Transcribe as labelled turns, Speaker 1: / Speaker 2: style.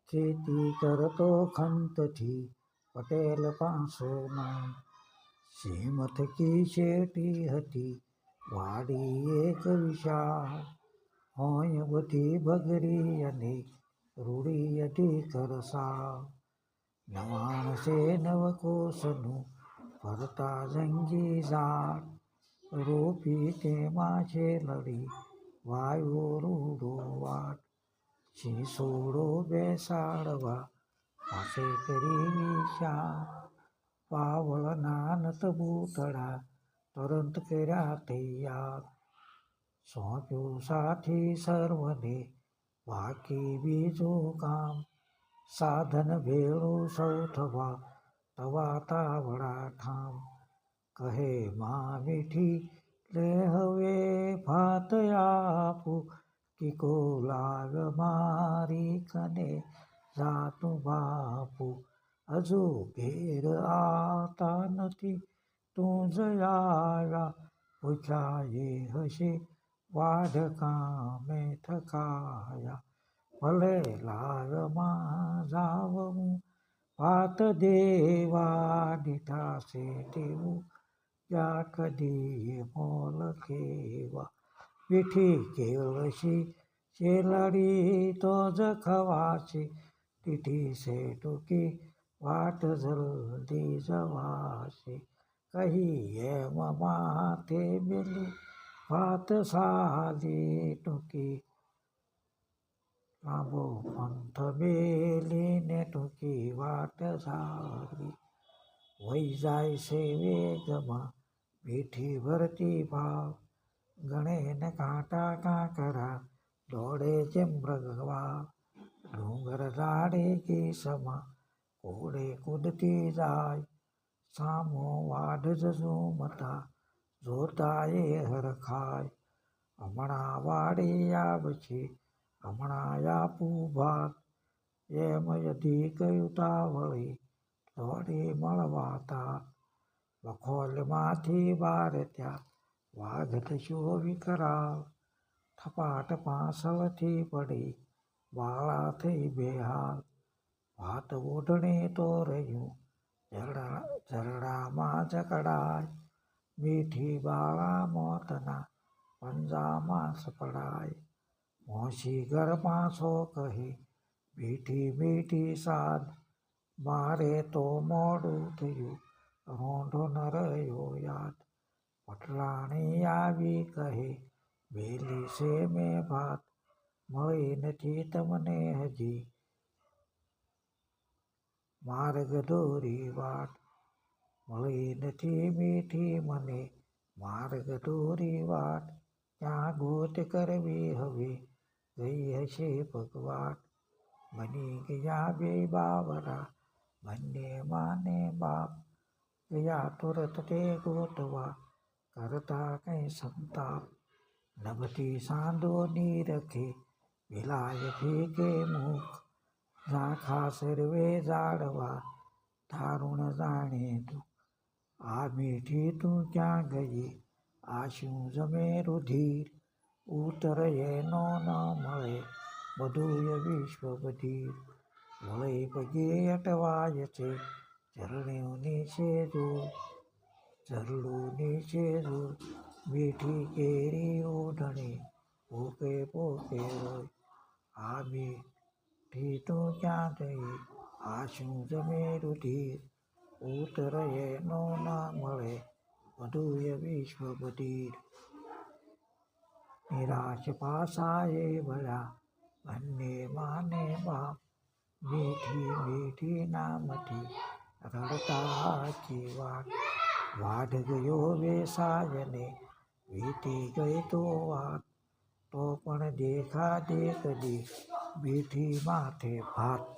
Speaker 1: ખેતી કરતો ખંતથી પટેલ પાંસો નામ. શ્રીમત કી શેટી હતી વાડી એક વિશાળ. હોય બધી બગડી અને રૂડી અઢી કરસાળ. 99 કોસનું ફરતા જંગી ઝાડ. રોપી તેમાં છે લડી વાયુ રૂડો વાટ. શીસોડો બેસાડવા પાસે કરી વિચાર. પાવળના નટબૂતડા તરત કર્યા તૈયાર. સોંપ્યું સાથી સર્વને બાકી બીજું કામ. સાધન ભેળું સૌ થવા તવા તાવડા ઠામ. કહે માં મીઠી લે હવે ભાત આપું. કીકો લાગ મારી કને જાતું બાપુ. હજુ ઘેર આવતા નથી તું જ આવ્યા. પૂછ્યા એ હશે વાઢ કામે થકાયા. ભલે લાગમાં જાવ હું ભાત દેવા. દીઠા છે તેવું ક્યાં કદી મોલ કેવા. મીઠી કેળશી શેલડી તો જ ખવાશે. દીઠી છે ટૂંકી વાટ જલ્દી જવાશે. કહી એમ માથે મેલી ભાત સાલી ટૂંકી. લાંબો પંથ મેલીને ટૂંકી વાટ ઝાલી. વહી જાય છે વેગમાં મીઠી ભરતી ભાવ. ગણે ને કાંટા કાંકરા દોડે જેમ મૃગવાળ. ડુંગર રાડે કેસમાં ઘોડે કૂદતી જાય. સામો વાઢ ઝૂમતા જોતા એ હરખાય. હમણાં વાડી આવશે હમણાં આપું ભાત. એમ અધિક ઉતાવળી દોડી મળવા તાત. બખોલમાંથી બાર ત્યાં વાઘ થયો વિકરાળ. થપાટ પાંસળથી પડી બાળા થઈ બેહાલ. ભાત ઓઢણે તો રહ્યું ઝરડામાં જકડાય. મીઠી બાળા મોતના પંજામાં સપડાય. મોસી ઘર પાંસો કહે મીઠી મીઠી સાદ. મારે તો મોડું થયું રોંઢો ન રહ્યો યાદ. પટરાણી આવી કહે મેલી છે મેં ભાત. મળી નથી તમને હજી માર્ગ દોરી વાટ. મળી નથી મીઠી મને માર્ગ દોરી વાટ. ક્યાં ગોત કરવી હવે ગઈ હશે પગવાટ. બની ગયા બે બાવરા બંને માને બાપ. ગયા તુરત તે ગોતવા કરતા કઈ સંતાપ. નભતી સાંધો નીરખે વિલાય ફેંકે મુખ. ઝાંખા સર્વે જાળવા દારૂણ જાણે દુઃખ. આ મીઠી તું ક્યાં ગઈ આ શું જમે રુધિર. ઉત્તર એનો ન મળે બધું વિશ્વ બધીર. વળે પગે અટવાય છે ઝરણું નીચે જોર. ઝરડું નીચે જોર મીઠી કેરી ઓઢણી પોકે પોકે રોય. આ મીઠી તું ક્યાં ગઈ આ શું જમે રુધિર. ઉત્તર એનો ન મળે બધું વિશ્વ બધીર. નિરાશ પાસાએ વળ્યા બંને માને બાપ. મીઠી મીઠી નામથી રડતા આખી વાટ. વાઢ ગયો વેસાયને વીતી ગઈ તો વાત. તો પણ દેખા દે કદી મીઠી માથે ભાત.